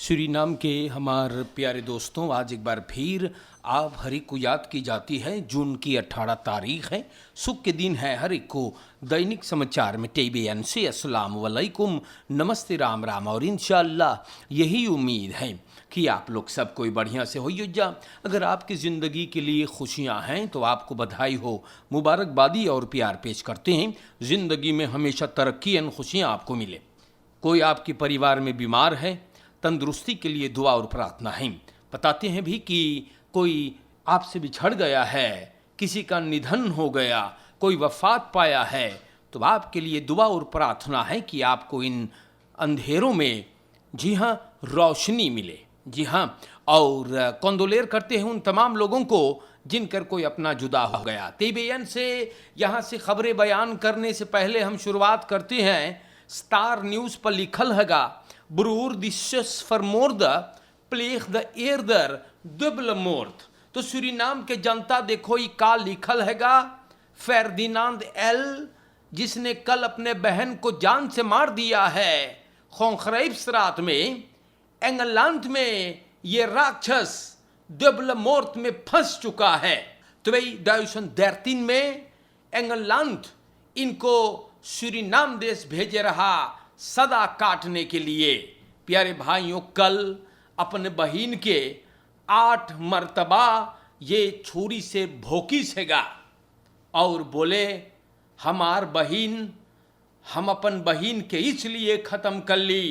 Suriname के हमारे प्यारे दोस्तों, आज एक बार फिर आप हर एक को याद की जाती है। जून की 18 तारीख है, सुख के दिन है। हर एक को दैनिक समाचार में टेबेन से अस्सलाम वालेकुम, नमस्ते, राम राम। और इंशाअल्लाह यही उम्मीद है कि आप लोग सब कोई बढ़िया से हो जा। अगर आपकी ज़िंदगी के लिए खुशियाँ हैं तो आपको बधाई हो, मुबारकबादी और प्यार पेश करते हैं। ज़िंदगी में हमेशा तरक्की और खुशियाँ आपको मिले। कोई आपके परिवार में बीमार है, तंदुरुस्ती के लिए दुआ और प्रार्थना है। बताते हैं भी कि कोई आपसे बिछड़ गया है, किसी का निधन हो गया, कोई वफात पाया है, तो आपके लिए दुआ और प्रार्थना है कि आपको इन अंधेरों में जी हाँ रोशनी मिले। जी हाँ, और कंदोलेर करते हैं उन तमाम लोगों को जिनकर कोई अपना जुदा हो गया। तेबेन से यहाँ से खबरें बयान करने से पहले हम शुरुआत करते हैं। स्टार न्यूज़ पर लिखल हैगा, ब्रूर दिशस फरमोर्द प्लेग द एर्दर दुबल मोर्द। तो सूरीनाम के जनता देखो ये का लिखल हैगा। फेर्दिनांद एल, जिसने कल अपने बहन को जान से मार दिया है खोखरैब्सरात में, इंग्लैंड में ये राक्षस दुबल मोर्द में फंस चुका है। तो भाई 2013 में इंग्लैंड इनको सूरीनाम देश भेजे रहा सदा काटने के लिए। प्यारे भाइयों, कल अपने बहन के 8 मर्तबा ये छुरी से भोकी सेगा और बोले हमार बहन, हम अपन बहन के इसलिए ख़त्म कर ली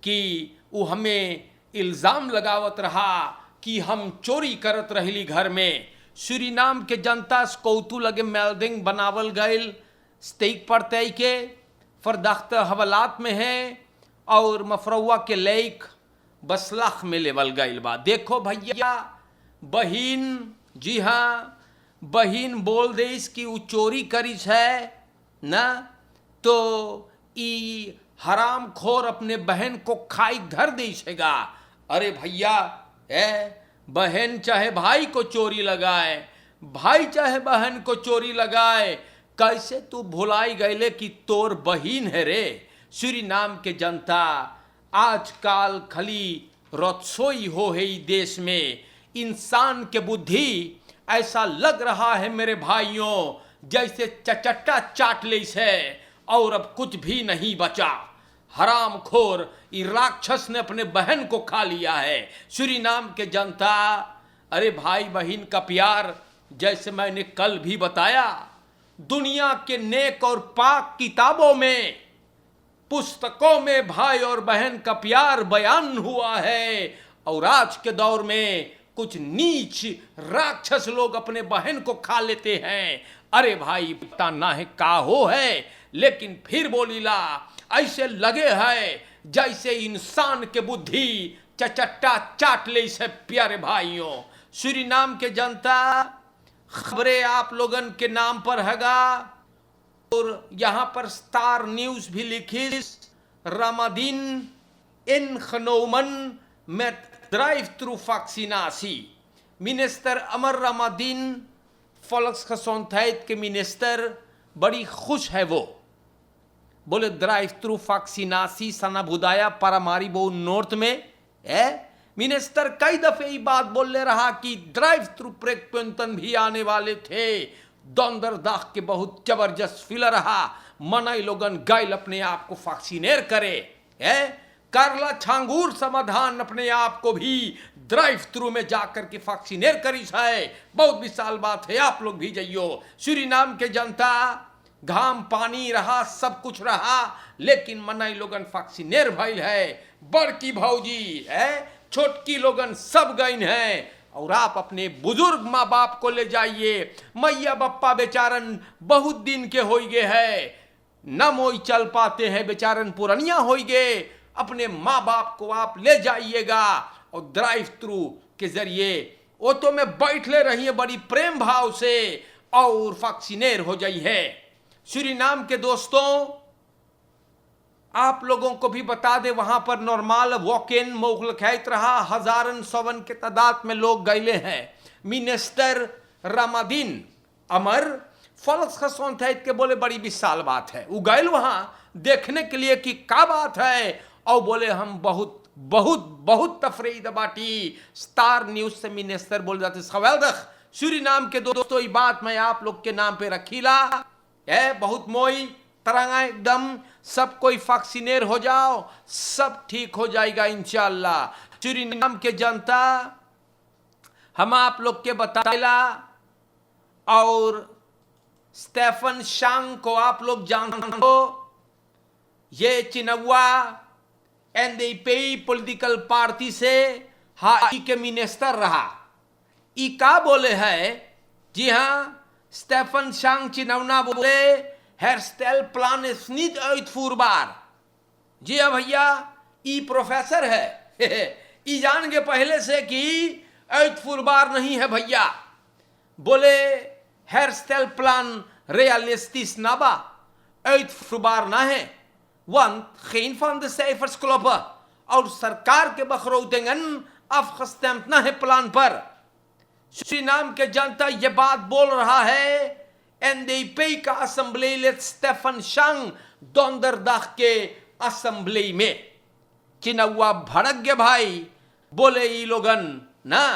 कि वो हमें इल्ज़ाम लगावत रहा कि हम चोरी करत रहली घर में। सूरीनाम के जनता कौतू लगे मेल्डिंग बनावल गईल स्टेक पर तय के फरदख्त हवालात में है और मफरवा के लेक बसलाख में लेवल गईल बा। देखो भैया, बहन, जी हाँ, बहन बोल देस कि वो चोरी करिस है ना, तो ई हराम खोर अपने बहन को खाई धर देगा। अरे भैया, बहन चाहे भाई को चोरी लगाए, भाई चाहे बहन को चोरी लगाए, कैसे तू भुलाई गईले कि तोर बहिन है रे। सूरीनाम के जनता आजकल खाली रसोई हो है देश में। इंसान के बुद्धि ऐसा लग रहा है मेरे भाइयों जैसे चचट्टा चाट ले से और अब कुछ भी नहीं बचा। हराम खोर राक्षस ने अपने बहन को खा लिया है। सूरीनाम के जनता, अरे भाई बहन का प्यार, जैसे मैंने कल भी बताया, दुनिया के नेक और पाक किताबों में, पुस्तकों में भाई और बहन का प्यार बयान हुआ है। और आज के दौर में कुछ नीच राक्षस लोग अपने बहन को खा लेते हैं। अरे भाई, पता ना है का हो है, लेकिन फिर बोलीला ऐसे लगे है जैसे इंसान के बुद्धि चचट्टा चाट ले से। प्यारे भाइयों, सूरीनाम के जनता, खबरें आप लोगन के नाम पर हैगा और यहाँ पर स्टार न्यूज़ भी लिखी, रमादीन इन खनोमन में ड्राइव थ्रू वैक्सीनासी। मिनिस्टर अमर रमादीन volksgezondheid के मिनिस्टर बड़ी खुश है। वो बोले ड्राइव थ्रू वैक्सीनासी सना बुदाया पारामारी बो नॉर्थ में है। मिनिस्टर कई दफे ये बात बोल ले रहा कि ड्राइव थ्रू प्रेक्वेंटन भी आने वाले थे। दौंदर दाख के बहुत जबरदस्त फिल रहा। मनाई लोगन गाइल अपने आप को वैक्सीनेर करे है। करला छांगूर समाधान अपने आप को भी ड्राइव थ्रू में जाकर के वैक्सीनेर करी है। बहुत विशाल बात है, आप लोग भी जाइयो। सूरीनाम के जनता, घाम पानी रहा, सब कुछ रहा, लेकिन मनाई लोगन वैक्सीनेर भइल है। बड़की भौजी है, छोटकी लोगन सब गईन है। और आप अपने बुजुर्ग माँ बाप को ले जाइए। मैया बप्पा बेचारन बहुत दिन के हो गए है, न मोई चल पाते हैं, बेचारन पुरनिया हो गए। अपने माँ बाप को आप ले जाइएगा और ड्राइव थ्रू के जरिए ऑटो में बैठ ले रही है बड़ी प्रेम भाव से और वैक्सीनेर हो जाई है। सूरीनाम के दोस्तों, आप लोगों को भी बता दे, वहां पर नॉर्मल वॉक इन मोगल खैत रहा। हजारन सवन के तादाद में लोग गए हैं। मिनिस्टर रमादीन अमर volksgezondheid के बोले बड़ी विशाल बात है। वो गए वहां देखने के लिए कि क्या बात है, और बोले हम बहुत बहुत बहुत तफरीह बाटी स्टार न्यूज से मिनिस्टर बोल जाते सवेल्दख सूरीनाम के दोस्तों ये बात मैं आप लोग के नाम पे रखीला है बहुत मोई तरंगा एकदम सब कोई वैक्सीनेर हो जाओ सब ठीक हो जाएगा इंशाअल्लाह। सूरीनाम के जनता हम आप लोग के बताइला और स्टेफन शांग को आप लोग जानते हो ये चिनवा एनडीपी पॉलिटिकल पार्टी से हाई के मिनिस्टर रहा। ई का बोले है जी हाँ स्टेफन शांग चिनवना बोले hair style plan is neat फूरबार। जी हाँ भैया ई प्रोफेसर है ई जान के पहले से कि फूरबार नहीं है भैया। बोले hair style plan realistisch naba uitvoerbaar na है want geen van de cijfers kloppen और सरकार के बखरौतेंगन afgestemd ना है प्लान पर। सूरीनाम के जनता ये बात बोल रहा है एनडीपी का असेंबली लेट स्टेफन शांग donderdag के असेंबली में चिनवा भड़क गए भाई। बोले ये लोगन ना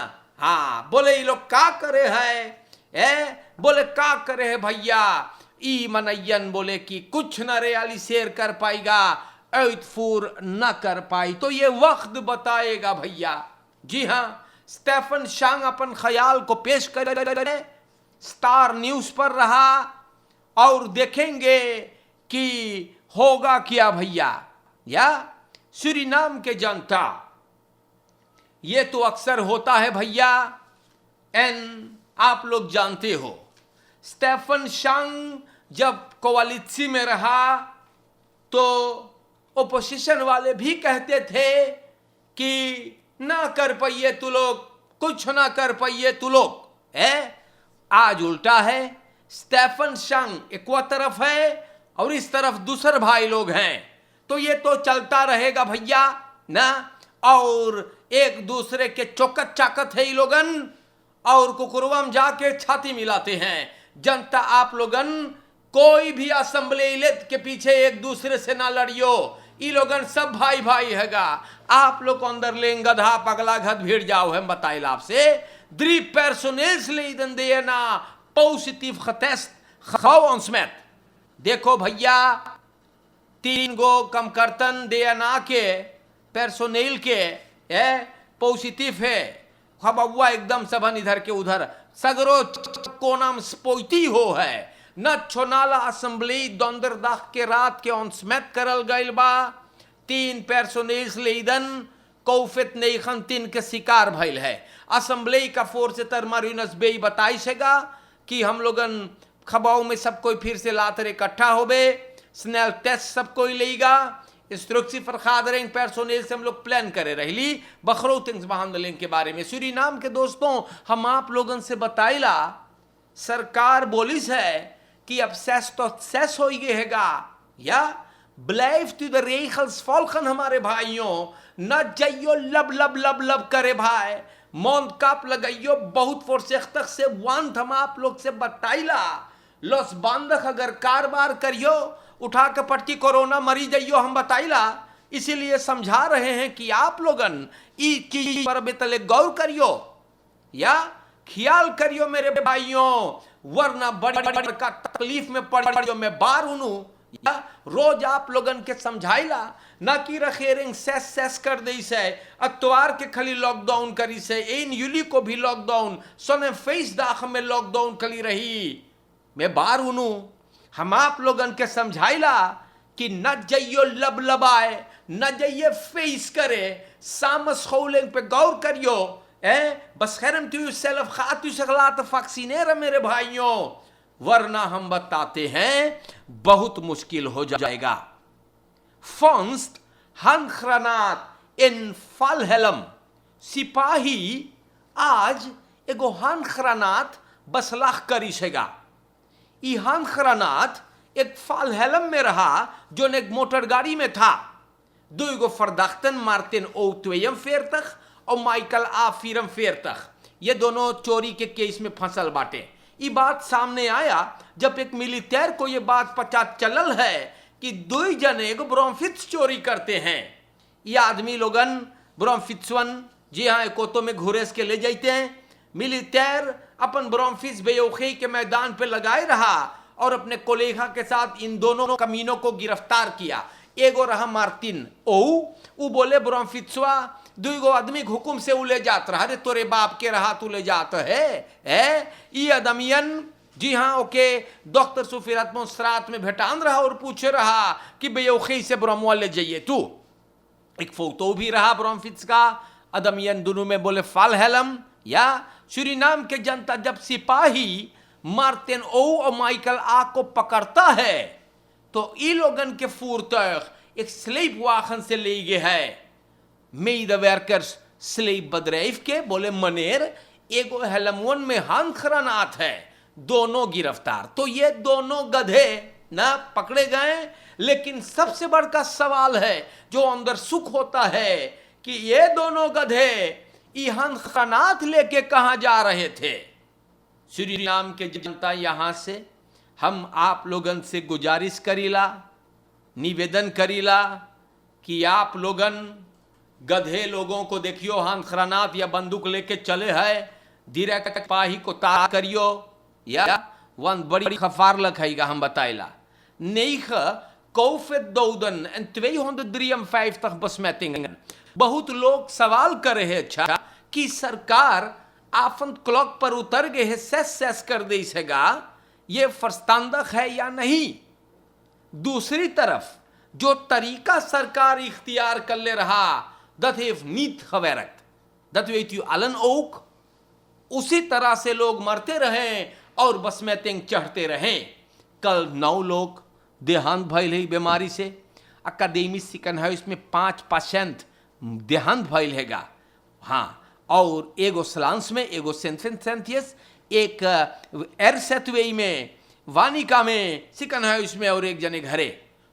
हाँ बोले ये लोग का करे है बोले का करे है भैया ई मनयन बोले कि कुछ न रियलाइजेर कर पाएगा फूर न कर पाई तो ये वक्त बताएगा भैया। जी हाँ स्टेफन शांग अपन ख्याल को पेश करे स्टार न्यूज पर रहा और देखेंगे कि होगा क्या भैया। या सूरीनाम के जनता ये तो अक्सर होता है भैया आप लोग जानते हो स्टेफन शांग जब कोवालिसी में रहा तो ओपोजिशन वाले भी कहते थे कि ना कर पाइए तू लोग कुछ ना कर पाइए तू लोग है। आज उल्टा है स्टेफन शांग एक तरफ है और इस तरफ दूसरे भाई लोग हैं तो ये तो चलता रहेगा भैया ना। और एक दूसरे के चौकत चाकत है ये लोगन और कुकुरवाम जाके छाती मिलाते हैं। जनता आप लोगन कोई भी असेंबली लेट के पीछे एक दूसरे से ना लड़ियो ये लोगन सब भाई भाई हैगा। आप लोग अंदर लेंगे गधा पगला घद भीड़ जाओ हम बताइल आपसे द्री personeelsleden देना पॉजिटिव खतेस्ट खौंसमेत। देखो भैया 3 गो कम करतन देना के पर्सोनेल के पॉजिटिव है खबुआ एकदम सबन इधर के उधर सगरो को नाम स्पोइती हो है न छोनाला असेंबली donderdag के रात के ऑनस्मेट करल गइल बा 3 personeelsleden कोविड-19 के शिकार भइल है। असेंबली का फोर्सेटर मारिनस बेई बताई सेगा कि हम लोगन खबाओं में सब कोई फिर से लातर इकट्ठा होबे स्नेल टेस्ट सब कोई लेगा इंस्ट्रक्सी फरखादरिंग पर्सोनेल से हम लोग प्लान करे रही बखरौतिंग बहादलिंग के बारे में। सूरीनाम के दोस्तों हम आप लोगन से बताइला सरकार बोलिस है कि अब सेस तो सेस हो गए हैगा या ब्लेव टू द रेखल्स फॉल्कन हमारे भाइयों न जाइयो लब लब लब लब करे भाई मौन काप लगाइयो बहुत फोर्सेख तक से वांत हम आप लोग से बताइला लॉस बांधक अगर कारोबार करियो उठा के पट्टी कोरोना मरी जाइयो हम बताइला इसीलिए समझा रहे हैं कि आप लोगन ई चीज पर बेतले गौर करियो या ख्याल करियो मेरे भाइयों वरना बड़ी बड़ी का तकलीफ में पड़ियो मैं बार हूं या रोज आप लोगन के समझाइला ना कि रखेरिंग सेस सेस कर दई से अतवार के खाली लॉकडाउन करी से इन यूली को भी लॉकडाउन सोने फेस दाख में लॉकडाउन कली रही मैं बार हूं हम आप लोगन के समझाइला कि न जाइयो लब लबाए न जाइए फेस करे सामस खौलें पे गौर करियो बस खैरम तू सेल्फ खातू सकलात वैक्सीनेर मेरे भाइयों वरना हम बताते हैं बहुत मुश्किल हो जाएगा। फंस्ट हानख्रानात इन फालहेलम सिपाही आज एगो हानख्रानात बसलाख करी सेगा। ई हानख्रानात एक फालहेलम में रहा जो एक मोटर गाड़ी में था 2 गो फरदाख्तन मार्टिन ओटवेयम फेरतख और माइकल आ फिरम फेरतख ये दोनों चोरी के केस में फंसल बाटे। ये बात सामने आया जब एक मिलिटेर को ये बात पता चलल है कि 2 जने को ब्रोमफिट्स चोरी करते हैं। ये आदमी लोगन ब्रोमफिट्सवन जी हाँ कोतो में घुरेस के ले जाते हैं। मिलिटेर अपन ब्रोमफिस बेयोखी के मैदान पे लगाए रहा और अपने कोलेगा के साथ इन दोनों कमीनों को गिरफ्तार किया। एगो रहा मार्टिन ओ बोले ब्रोमफिट्सवा दुगो आदमी हुकुम से उ ले जात रहा, अरे तोरे बाप के रहा तू ले जात है ये आदमियन जी हाँ ओके डॉक्टर सुफिरत मोसरात में भेटान रहा और पूछे रहा कि बेयोखी से ब्रोमवा ले जाइए तू। एक फोटो भी रहा ब्रोमफिट्स का, अदमियन दोनों में बोले फाल हेलम या सूरीनाम के जनता जब सिपाही मार्टिन ओ और माइकल आ को पकड़ता है तो ई लोगन के फूरतख एक स्लेब वाहन से ले गए है। मेदवर्कर्स स्लेब बदरेफ के बोले मनेर एगो हेलमवन में हान खरानात है, दोनों गिरफ्तार। तो ये दोनों गधे ना पकड़े गए, लेकिन सबसे बड़ा सवाल है जो अंदर सुख होता है कि ये दोनों गधे ईहान खनात लेके कहां जा रहे थे। सूरीनाम के जनता यहां से हम आप लोगन से गुजारिश करीला, निवेदन करीला कि आप लोगन गधे लोगों को देखियो हान खरानात या बंदूक लेके चले है, धीरे तक पाही को तार करियो या वन बड़ी खफार लखाईगा हम बताइला नहीं कौफे दौदन एंड 253 besmettingen। बहुत लोग सवाल करे है अच्छा कि सरकार आफन क्लॉक पर उतर गए है, सेस कर दे सगा, ये फरस्तांदक है या नहीं। दूसरी तरफ जो तरीका सरकार इख्तियार कर ले रहा dat heeft niet gewerkt, dat weet u allen ook। उसी तरह से लोग मरते रहे और बसमेटिंग चढ़ते रहे। कल 9 लोग देहांत भइल है बीमारी से, अकादमी सिकन हाउस में 5% देहांत भइल हैगा। हाँ, और एगो स्लांस में, एगो सेंथियस, एक एरसेतवेई में, वानिका में, सिकन हाउस में और एक जने घरे।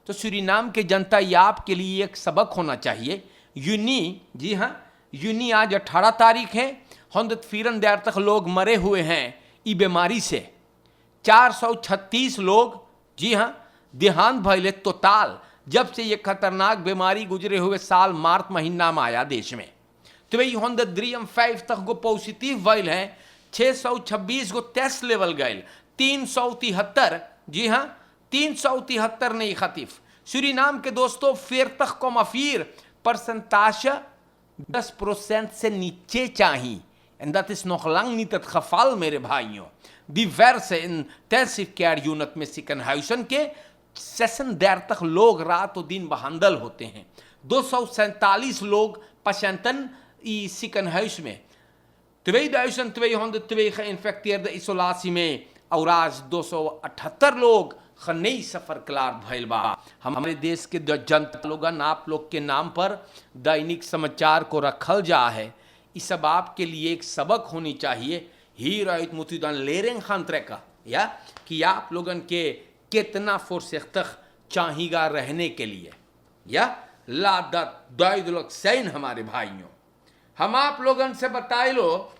तो सूरीनाम के जनता ये आपके लिए एक सबक होना चाहिए। यूनी जी हाँ यूनी आज 18 तारीख है, 134 तक लोग मरे हुए हैं ई बीमारी से। 436 लोग जी हाँ देहांत भइले तोताल जब से ये खतरनाक बीमारी गुजरे हुए साल मार्च महीना में आया देश में। 253 तक को पॉजिटिव भइल है, 626 को टेस्ट लेवल गए, 373 जी हाँ 373 नहीं खतीफ। सूरीनाम के दोस्तों 40,4% 10% से नीचे चाहिए। En dat is nog lang niet het geval, मेरे भाइयों। diverse intensive care unit में ziekenhuizen के 36 लोग रात और दिन behandeld होते हैं। 247 लोग patiënten in ziekenhuis में, 2202 geïnfecteerde isolatie में और आज 278 लोग खनई सफर क्लार भइल बा। हमारे देश के जनता लोगन आप लोग के नाम पर दैनिक समाचार को रखल जा है, इस सब आपके लिए एक सबक होनी चाहिए। ही राइट मुतीदान लेरेंग खानत्रे का या कि आप लोगन के कितना फुर्सत चाहिएगा रहने के लिए या लादत दाइदुलक सैन। हमारे भाइयों हम आप लोगन से बताए लो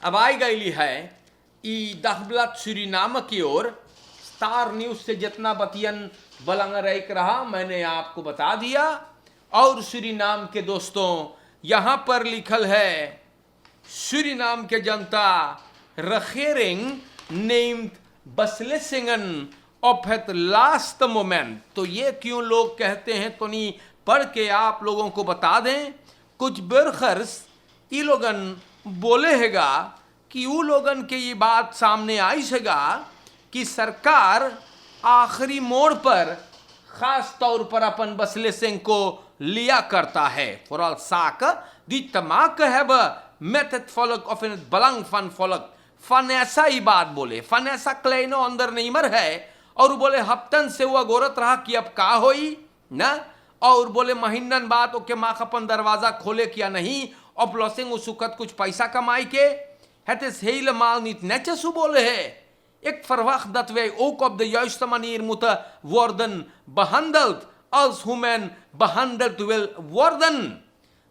अब आई गई है ई दखबलत सूरीनाम की ओर। स्टार न्यूज से जितना बतियन बलंग रह रहा मैंने आपको बता दिया। और सूरीनाम के दोस्तों यहाँ पर लिखल है सूरीनाम के जनता रखेरिंग नेम्ड बसलेसिंगन ऑफ एट लास्ट मोमेंट। तो ये क्यों लोग कहते हैं तो नहीं पढ़ के आप लोगों को बता दें। कुछ बरखर्स ये लोगन बोले हैगा कि वो लोगन के ये बात सामने आई हैगा कि सरकार आखिरी मोड़ पर खास तौर पर अपन बसलेसिंग को लिया करता है। vooral zaken die te maken hebben met het volk of in het belang van volk। van ऐसा ही बात बोले, van ऐसा kleine ondernemer है और बोले हफ्तन से वो गोरत रहा कि अब का होई ना, और बोले महीनन बाद ओके माँ अपन दरवाजा खोले किया नहीं oplossing उसुकत कुछ पैसा कमाई के het is helemaal niet netjes hoe बोले है। Ik verwacht dat wij ook op de juiste manier moeten worden behandeld als hoe men behandeld wil worden।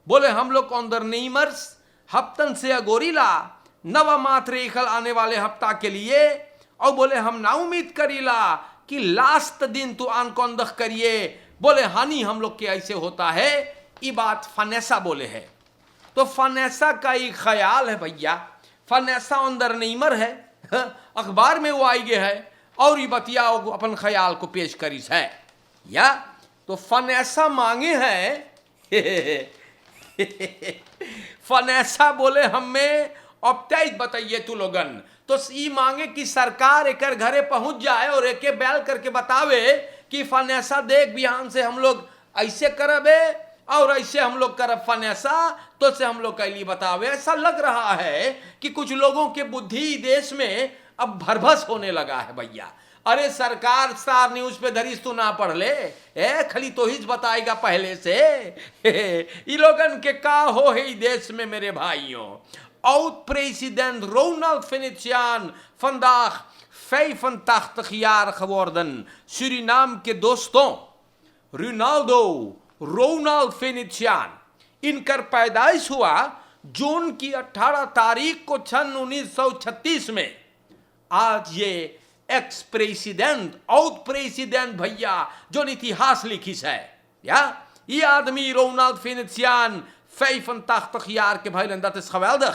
बोले हम लोग ondernemers हफ्तन से अगोरीला नवा मातरेखल आने वाले हफ्ता के लिए और बोले हम ना उम्मीद करीला कि लास्ट दिन तो आनकोंदख करिए बोले हानि हम लोग के ऐसे होता है, ये बात फनेसा बोले है। तो फनेसा का एक ख्याल है भैया, फनेसा अंदर नईमर है, अखबार में वो आई गए है और ये बतिया अपन ख्याल को पेश करीस है या। तो फनेसा मांगे हैं फनेसा बोले हमें अब तेज बताइए तू लोगन। तो ई मांगे कि सरकार एक घरे पहुंच जाए और एक बैल करके बतावे कि फनेसा देख बिहान से हम लोग ऐसे करबे और ऐसे हम लोग करब फनेसा, तो से हम लोग कैली बतावे। ऐसा लग रहा है कि कुछ लोगों के बुद्धि देश में अब भरभस होने लगा है भैया। अरे सरकार स्टार न्यूज पे धरीस तू ना पढ़ ले, खली तो ही बताएगा पहले से ये लोगन के का हो है देश में मेरे भाइयों। Oud-president Ronald Venetiaan vandaag 85 jaar geworden. Suriname के दोस्तों, रोनाल्ड वेनेजियान, इनकर पैदाइश हुआ जून की 18 तारीख को सन 1936 में। आज ये एक्स प्रेसिडेंट, आउट प्रेसिडेंट भैया जो इतिहास लिखिस है या, ये आदमी रोनाल्ड वेनेजियान 85 jaar के भाई, dat is geweldig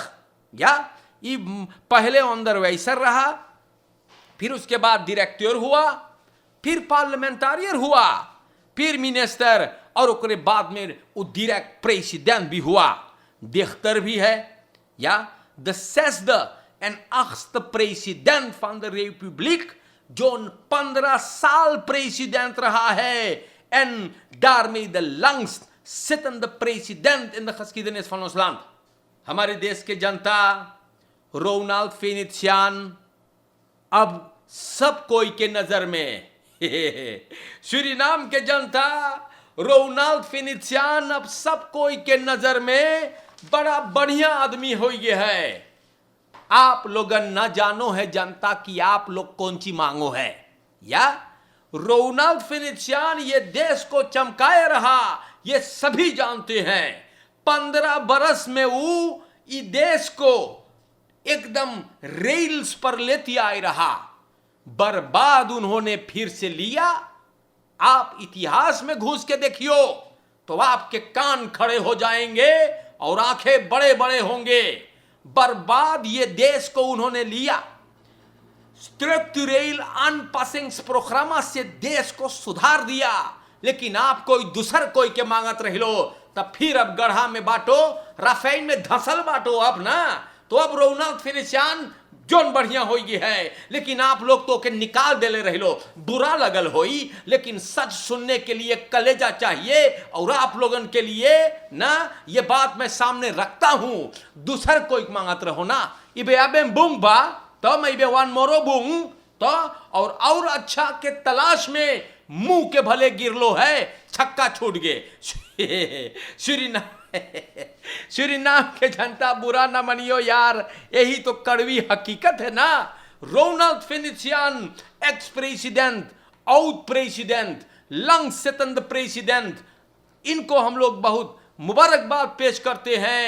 या। ये पहले अंडरवाइजर रहा, फिर उसके बाद डायरेक्टर हुआ, फिर पार्लियामेंटारियर हुआ, फिर मिनिस्टर और उसके बाद में वो डायरेक्ट प्रेसिडेंट भी हुआ, दिख्तर भी है या। The 6e en 8e president van de republiek, जो 15 साल प्रेसिडेंट रहा है en daarmee de langst zittende president in de geschiedenis van ons land। हमारे देश के जनता रोनाल्ड वेनेजियान अब सब कोई के नजर में सूरीनाम के जनता रोनाल्ड वेनेजियान अब सब कोई के नजर में बड़ा बढ़िया आदमी हो गया है। आप लोगन न जानो है जनता कि आप लोग कौन सी मांगो है या। रोनाल्ड वेनेजियान ये देश को चमकाए रहा, ये सभी जानते हैं। 15 बरस में वो इस देश को एकदम रेल्स पर लेती आए रहा, बर्बाद उन्होंने फिर से लिया। आप इतिहास में घुस के देखियो तो आपके कान खड़े हो जाएंगे और आंखें बड़े बड़े होंगे। बर्बाद ये देश को उन्होंने लिया, स्ट्रक्चरल अनपासिंग्सप्रोग्राम से देश को सुधार दिया। लेकिन आप कोई दूसर कोई के मांगत रह लो, तब फिर अब गढ़ा में बांटो, राफेल में धसल बांटो अब ना। तो अब रोनाल्ड वेनेजियान जोन बढ़िया होई है, लेकिन आप लोग तो के निकाल देले रह लो। बुरा लगल होई, लेकिन सच सुनने के लिए कलेजा चाहिए। और आप लोगन के लिए ना ये बात मैं सामने रखता हूं, दूसर कोई मांगत रहो ना। इबे अबे बुंग बा तो मैं इबे वन मोरो बुंग तो और अच्छा के तलाश में मुंह के भले गिरलो है, छक्का छूट गए। सूरीनाम के जनता बुरा ना मनियो यार, यही तो कड़वी हकीकत है ना। Ronald Venetiaan ex president, out president, लंग सेतंद प्रेसिडेंट, इनको हम लोग बहुत मुबारकबाद पेश करते हैं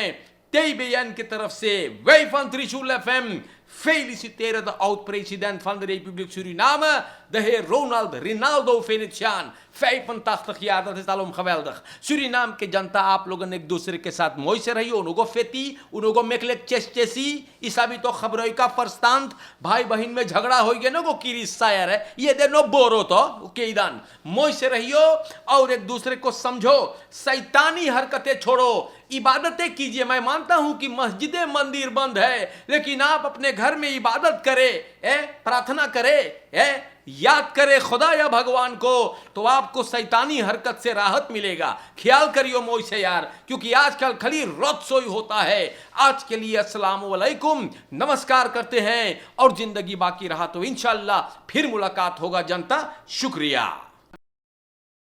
TBN की तरफ से। Wij van Trishul FM feliciteren de oud-president van de Republiek Suriname, de heer Ronaldo Venetiaan, 85 jaar, dat is al geweldig। Suriname के जनता आप लोगों ने एक दूसरे के साथ मोई से रही, उनको फेती, उनको मेकलेक चेस्टेसी, ईसा भी तो खबरों का फरस्तांत, भाई बहन में झगड़ा हो गया ना, वो किरिस सायर है, ये देनो बोरो तो केदान मोई से रहियो और एक दूसरे को समझो, शैतानी हरकतें छोड़ो, इबादतें कीजिए। मैं मानता हूं कि मस्जिदें मंदिर बंद है, लेकिन आप अपने घर में इबादत करे, प्रार्थना करे, याद करे खुदा या भगवान को, तो आपको शैतानी हरकत से राहत मिलेगा। ख्याल करियो मोई से यार, क्योंकि आजकल खाली रोत सोई होता है। आज के लिए अस्सलाम वालेकुम, नमस्कार करते हैं, और जिंदगी बाकी रहा तो इंशाअल्लाह फिर मुलाकात होगा जनता। शुक्रिया।